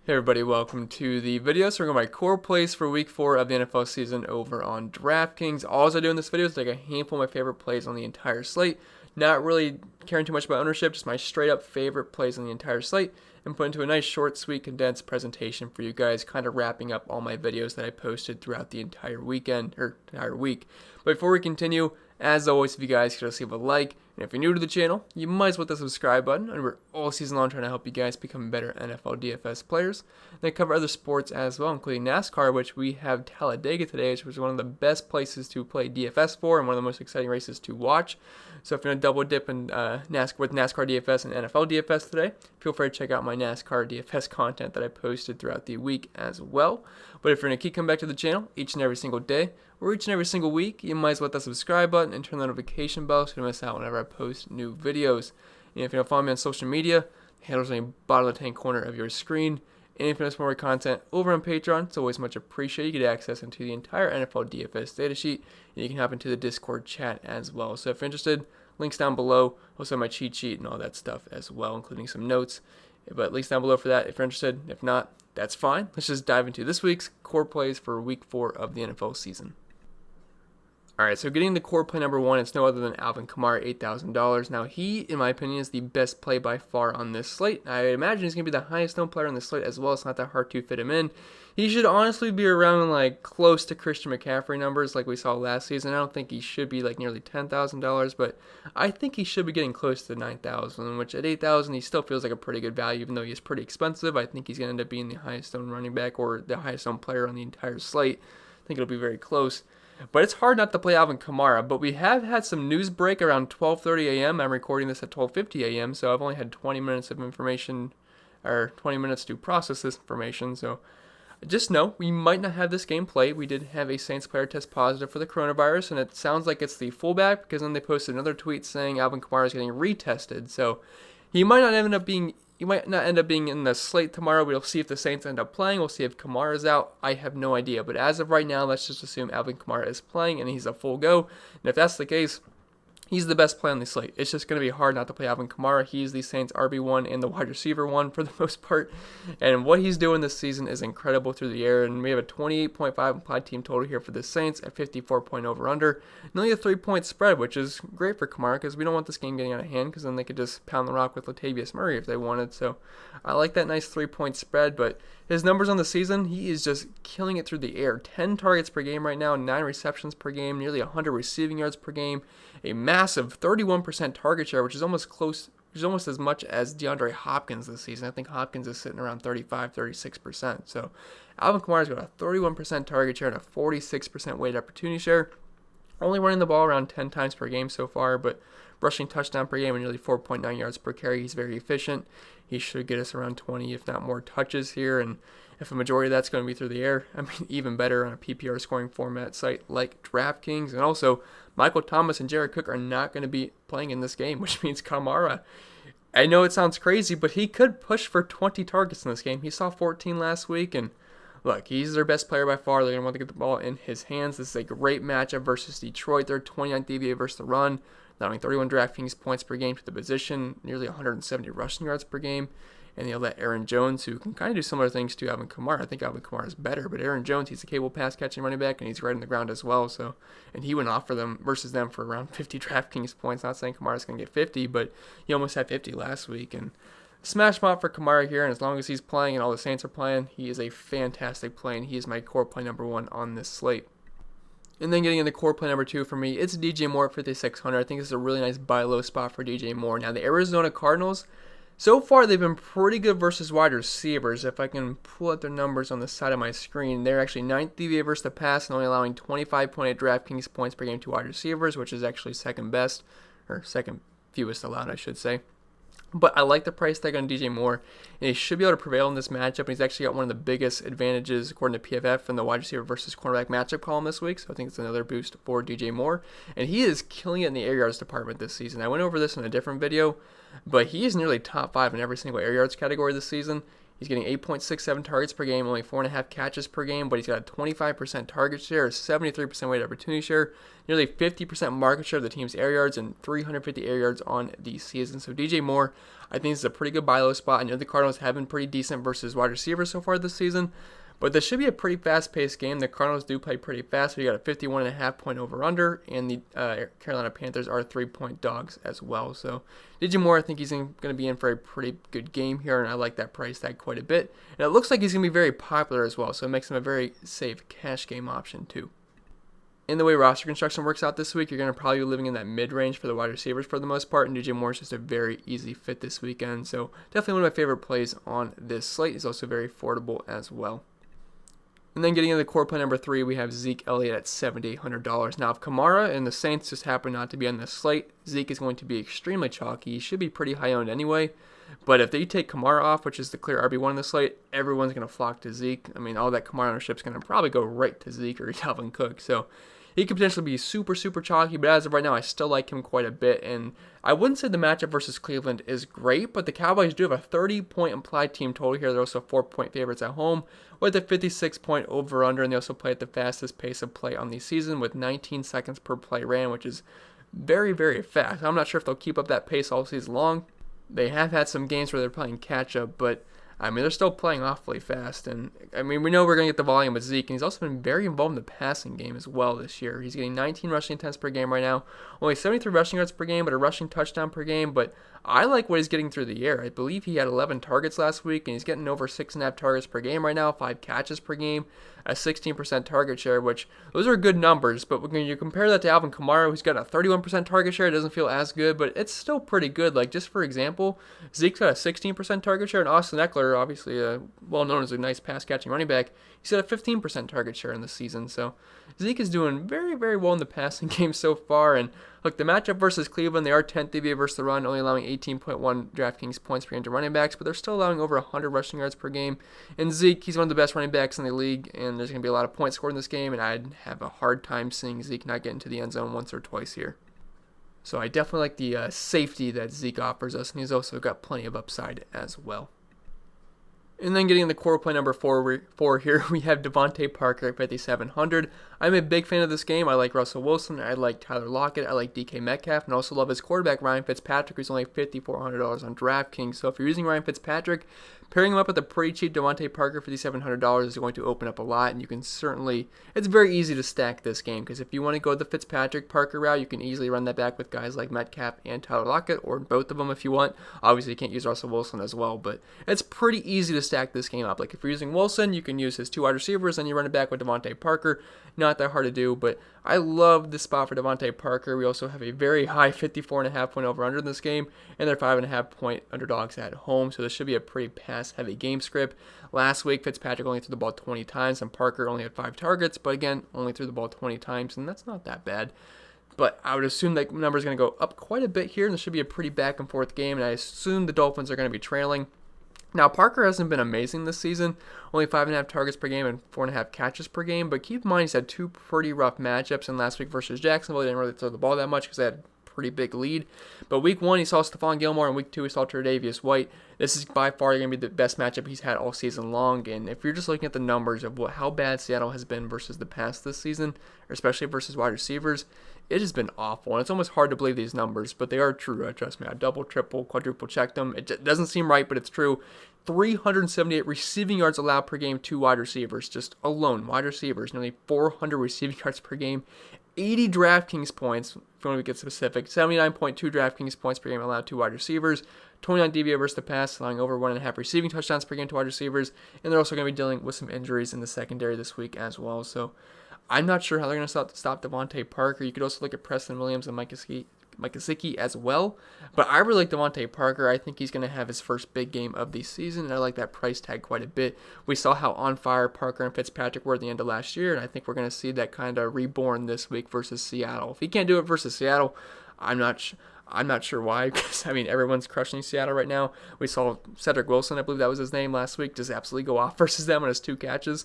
Hey everybody, welcome to the video. So we're going to my core plays for week 4 of the NFL season over on Draftkings. All I do in this video is take a handful of my favorite plays on the entire slate. Not really caring too much about ownership, just my straight up favorite plays on the entire slate, and put into a nice short, sweet, condensed presentation for you guys, kind of wrapping up all my videos that I posted throughout the entire weekend, or entire week. But before we continue, as always, if you guys could just leave a like, and if you're new to the channel, you might as well hit the subscribe button, and we're all season long trying to help you guys become better NFL DFS players. They cover other sports as well, including NASCAR, which we have Talladega today, which was one of the best places to play DFS for, and one of the most exciting races to watch. So if you're going to double dip in NASCAR with NASCAR DFS and NFL DFS today, feel free to check out my NASCAR DFS content that I posted throughout the week as well. But if you're going to keep coming back to the channel each and every single day, or each and every single week, you might as well hit that subscribe button and turn the notification bell so you don't miss out whenever I post new videos. And if you don't follow me on social media, the handle's in the bottom of the hand corner of your screen. And if you want more content over on Patreon, it's always much appreciated. You get access into the entire NFL DFS datasheet, and you can hop into the Discord chat as well. So if you're interested, links down below. Also my cheat sheet and all that stuff as well, including some notes. But links down below for that if you're interested. If not, that's fine. Let's just dive into this week's core plays for week 4 of the NFL season. Alright, so getting the core play number 1, it's no other than ALVIN, $8,000. Now, he, in my opinion, is the best play by far on this slate. I imagine he's going to be the highest owned player on the slate as well. It's not that hard to fit him in. He should honestly be around, like, close to Christian McCaffrey numbers like we saw last season. I don't think he should be, like, nearly $10,000, but I think he should be getting close to $9,000, which at $8,000, he still feels like a pretty good value, even though he's pretty expensive. I think he's going to end up being the highest owned running back or the highest owned player on the entire slate. I think it'll be very close. But it's hard not to play ALVIN Kamara, but we have had some news break around 12:30 a.m. I'm recording this at 12:50 a.m., so I've only had 20 minutes of information, or 20 minutes to process this information, so just know we might not have this game played. We did have a Saints player test positive for the coronavirus, and it sounds like it's the fullback, because then they posted another tweet saying ALVIN Kamara is getting retested, so he might not end up being in the slate tomorrow. We'll see if the Saints end up playing. We'll see if Kamara's out. I have no idea. But as of right now, let's just assume ALVIN Kamara is playing and he's a full go. And if that's the case, he's the best play on the slate. It's just going to be hard not to play ALVIN Kamara. He's the Saints RB1 and the wide receiver 1 for the most part. And what he's doing this season is incredible through the air. And we have a 28.5 implied team total here for the Saints at 54 point over-under. And only a 3-point spread, which is great for Kamara because we don't want this game getting out of hand because then they could just pound the rock with Latavius Murray if they wanted. So I like that nice 3-point spread. But his numbers on the season, he is just killing it through the air. 10 targets per game right now, 9 receptions per game, nearly 100 receiving yards per game, a massive 31% target share, which is almost close, which is almost as much as DeAndre Hopkins this season. I think Hopkins is sitting around 36%. So ALVIN Kamara's got a 31% target share and a 46% weighted opportunity share. Only running the ball around 10 times per game so far, but rushing touchdown per game and nearly 4.9 yards per carry. He's very efficient. He should get us around 20, if not more, touches here. And if a majority of that's going to be through the air, I mean, even better on a PPR scoring format site like Draftkings. And also, Michael Thomas and Jared Cook are not going to be playing in this game, which means Kamara, I know it sounds crazy, but he could push for 20 targets in this game. He saw 14 last week, and look, he's their best player by far. They're going to want to get the ball in his hands. This is a great matchup versus Detroit. They're 29th DVA versus the run, allowing 31 DraftKings points per game to the position, nearly 170 rushing yards per game. And they'll let Aaron Jones, who can kind of do similar things to ALVIN Kamara. I think ALVIN Kamara is better, but Aaron Jones, he's a capable pass-catching running back, and he's right on the ground as well. So, and he went off for them versus them for around 50 DraftKings points. Not saying Kamara's going to get 50, but he almost had 50 last week. And smash mop for Kamara here, and as long as he's playing and all the Saints are playing, he is a fantastic play, and he is my core play number 1 on this slate. And then getting into core play number 2 for me, it's DJ Moore at 5,600. I think this is a really nice buy low spot for DJ Moore. Now, the Arizona Cardinals, so far they've been pretty good versus wide receivers. If I can pull up their numbers on the side of my screen, they're actually 9th DVA versus the pass and only allowing 25.8 DraftKings points per game to wide receivers, which is actually second best, or second fewest allowed, I should say. But I like the price tag on DJ Moore, and he should be able to prevail in this matchup. And he's actually got one of the biggest advantages, according to PFF, in the wide receiver versus cornerback matchup column this week. So I think it's another boost for DJ Moore. And he is killing it in the air yards department this season. I went over this in a different video, but he is nearly top 5 in every single air yards category this season. He's getting 8.67 targets per game, only 4.5 catches per game, but he's got a 25% target share, a 73% weighted opportunity share, nearly 50% market share of the team's air yards, and 350 air yards on the season. So DJ Moore, I think this is a pretty good buy low spot. I know the Cardinals have been pretty decent versus wide receivers so far this season, but this should be a pretty fast-paced game. The Cardinals do play pretty fast. We got a 51.5 point over-under, and the Carolina Panthers are 3-point dogs as well. So DJ Moore, I think he's going to be in for a pretty good game here, and I like that price tag quite a bit. And it looks like he's going to be very popular as well, so it makes him a very safe cash game option too. In the way roster construction works out this week, you're going to probably be living in that mid-range for the wide receivers for the most part, and DJ Moore is just a very easy fit this weekend. So definitely one of my favorite plays on this slate. He's also very affordable as well. And then getting into the core play number 3, we have Zeke Elliott at $7,800. Now, if KAMARA and the Saints just happen not to be on this slate, Zeke is going to be extremely chalky. He should be pretty high owned anyway. But if they take KAMARA off, which is the clear RB1 in the slate, everyone's going to flock to Zeke. I mean, all that KAMARA ownership is going to probably go right to Zeke or Dalvin Cook. So he could potentially be super, super chalky, but as of right now, I still like him quite a bit. And I wouldn't say the matchup versus Cleveland is great, but the Cowboys do have a 30-point implied team total here. They're also 4-point favorites at home with a 56-point over-under, and they also play at the fastest pace of play on the season with 19 seconds per play ran, which is very, very fast. I'm not sure if they'll keep up that pace all season long. They have had some games where they're playing catch-up, but I mean, they're still playing awfully fast, and I mean, we know we're going to get the volume with Zeke, and he's also been very involved in the passing game as well this year. He's getting 19 rushing attempts per game right now, only 73 rushing yards per game, but a rushing touchdown per game, but I like what he's getting through the air. I believe he had 11 targets last week, and he's getting over 6.5 targets per game right now, 5 catches per game, a 16% target share, which those are good numbers, but when you compare that to Alvin Kamara, who's got a 31% target share, it doesn't feel as good, but it's still pretty good. Like, just for example, Zeke's got a 16% target share, and Austin Eckler, obviously well known as a nice pass-catching running back, he's got a 15% target share in this season, so Zeke is doing very, very well in the passing game so far, and look, the matchup versus Cleveland, they are 10th DVA versus the run, only allowing 18.1 DraftKings points per game to running backs, but they're still allowing over 100 rushing yards per game. And Zeke, he's one of the best running backs in the league, and there's going to be a lot of points scored in this game, and I'd have a hard time seeing Zeke not get into the end zone once or twice here. So I definitely like the safety that Zeke offers us, and he's also got plenty of upside as well. And then getting in the core play number 4 here, we have DeVante Parker at 5,700. I'm a big fan of this game. I like Russell Wilson. I like Tyler Lockett. I like DK Metcalf. And I also love his quarterback, Ryan Fitzpatrick, who's only $5,400 on DraftKings. So if you're using Ryan Fitzpatrick, pairing him up with a pretty cheap DeVante Parker, $5,700, is going to open up a lot. And you can certainly, it's very easy to stack this game, because if you want to go the Fitzpatrick Parker route, you can easily run that back with guys like Metcalf and Tyler Lockett, or both of them if you want. Obviously, you can't use Russell Wilson as well, but it's pretty easy to stack this game up. Like, if you're using Wilson, you can use his 2 wide receivers, and you run it back with DeVante Parker. Not that hard to do, but I love this spot for DeVante Parker. We also have a very high 54.5 point over-under in this game, and they're 5.5 point underdogs at home, so this should be a pretty pass-heavy game script. Last week, Fitzpatrick only threw the ball 20 times, and Parker only had 5 targets, but again, only threw the ball 20 times, and that's not that bad. But I would assume that number is going to go up quite a bit here, and this should be a pretty back-and-forth game, and I assume the Dolphins are going to be trailing. Now, Parker hasn't been amazing this season, only 5.5 targets per game and 4.5 catches per game, but keep in mind he's had 2 pretty rough matchups, and last week versus Jacksonville, he didn't really throw the ball that much because they had a pretty big lead. But week 1, he saw Stephon Gilmore, and week 2, he saw Tre'Davious White. This is by far going to be the best matchup he's had all season long, and if you're just looking at the numbers of how bad Seattle has been versus the past this season, especially versus wide receivers, it has been awful, and it's almost hard to believe these numbers, but they are true. Trust me, I double, triple, quadruple checked them. It doesn't seem right, but it's true. 378 receiving yards allowed per game to wide receivers, just alone, wide receivers, nearly 400 receiving yards per game, 80 DraftKings points, if you want to get specific, 79.2 DraftKings points per game allowed to wide receivers, 29 DVA versus the pass, allowing over 1.5 receiving touchdowns per game to wide receivers, and they're also going to be dealing with some injuries in the secondary this week as well, so I'm not sure how they're going to stop DeVante Parker. You could also look at Preston Williams and Mike Gesicki as well. But I really like DeVante Parker. I think he's going to have his first big game of the season, and I like that price tag quite a bit. We saw how on fire Parker and Fitzpatrick were at the end of last year, and I think we're going to see that kind of reborn this week versus Seattle. If he can't do it versus Seattle, I'm not sure why, because, I mean, everyone's crushing Seattle right now. We saw Cedric Wilson, I believe that was his name last week, just absolutely go off versus them on his 2 catches.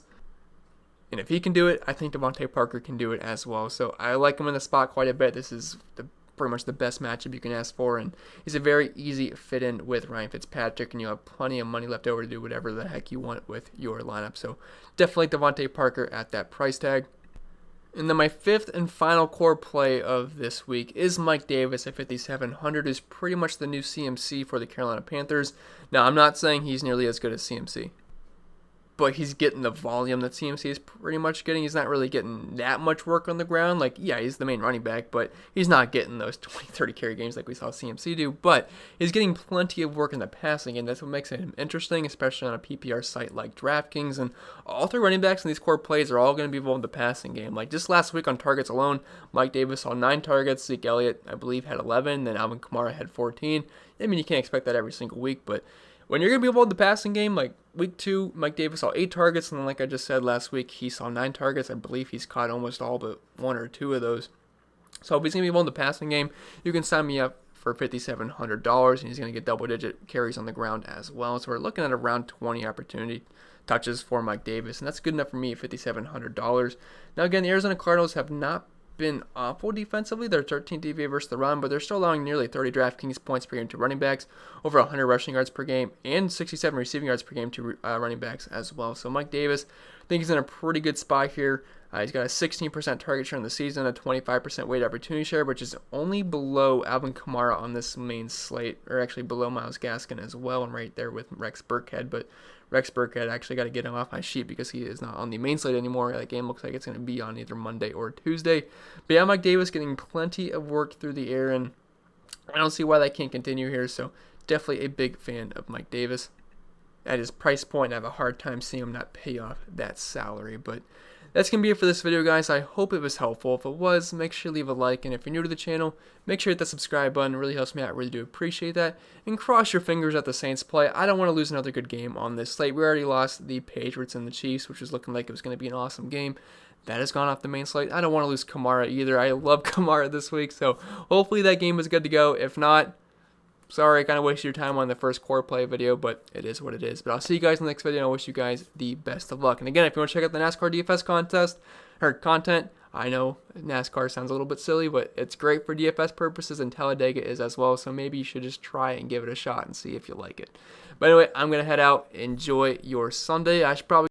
And if he can do it, I think DeVante Parker can do it as well. So I like him in the spot quite a bit. This is the pretty much the best matchup you can ask for, and he's a very easy fit in with Ryan Fitzpatrick, and you have plenty of money left over to do whatever the heck you want with your lineup. So definitely DeVante Parker at that price tag. And then my fifth and final core play of this week is Mike Davis at 5,700, who's pretty much the new CMC for the Carolina Panthers. Now, I'm not saying he's nearly as good as CMC, but he's getting the volume that CMC is pretty much getting. He's not really getting that much work on the ground. Like, yeah, he's the main running back, but he's not getting those 20, 30 carry games like we saw CMC do. But he's getting plenty of work in the passing, and that's what makes him interesting, especially on a PPR site like Draftkings. And all three running backs in these core plays are all going to be involved in the passing game. Like, just last week on targets alone, Mike Davis saw 9 targets. Zeke Elliott, I believe, had 11. Then ALVIN KAMARA had 14. I mean, you can't expect that every single week, but when you're going to be involved in the passing game, like week 2, Mike Davis saw 8 targets, and then like I just said last week, he saw 9 targets. I believe he's caught almost all but 1 or 2 of those. So if he's going to be involved in the passing game, you can sign me up for $5,700, and he's going to get double-digit carries on the ground as well. So we're looking at around 20 opportunity touches for Mike Davis, and that's good enough for me at $5,700. Now again, the Arizona Cardinals have not been awful defensively. They're 13th DVA versus the run, but they're still allowing nearly 30 DraftKings points per game to running backs, over 100 rushing yards per game, and 67 receiving yards per game to running backs as well. So Mike Davis, I think he's in a pretty good spot here. He's got a 16% target share in the season, a 25% weighted opportunity share, which is only below ALVIN KAMARA on this main slate, or actually below Myles Gaskin as well, and right there with Rex Burkhead. But Rex Burkhead, actually got to get him off my sheet because he is not on the main slate anymore. That game looks like it's going to be on either Monday or Tuesday. But yeah, Mike Davis getting plenty of work through the air, and I don't see why that can't continue here. So definitely a big fan of Mike Davis. At his price point, I have a hard time seeing him not pay off that salary. But that's going to be it for this video, guys. I hope it was helpful. If it was, make sure to leave a like. And if you're new to the channel, make sure to hit that subscribe button. It really helps me out. I really do appreciate that. And cross your fingers at the Saints play. I don't want to lose another good game on this slate. We already lost the Patriots and the Chiefs, which was looking like it was going to be an awesome game. That has gone off the main slate. I don't want to lose KAMARA either. I love KAMARA this week. So hopefully that game is good to go. If not, sorry, I kind of wasted your time on the first core play video, but it is what it is. But I'll see you guys in the next video, and I wish you guys the best of luck. And again, if you want to check out the NASCAR DFS contest or content, I know NASCAR sounds a little bit silly, but it's great for DFS purposes, and Talladega is as well. So maybe you should just try and give it a shot and see if you like it. But anyway, I'm going to head out. Enjoy your Sunday. I should probably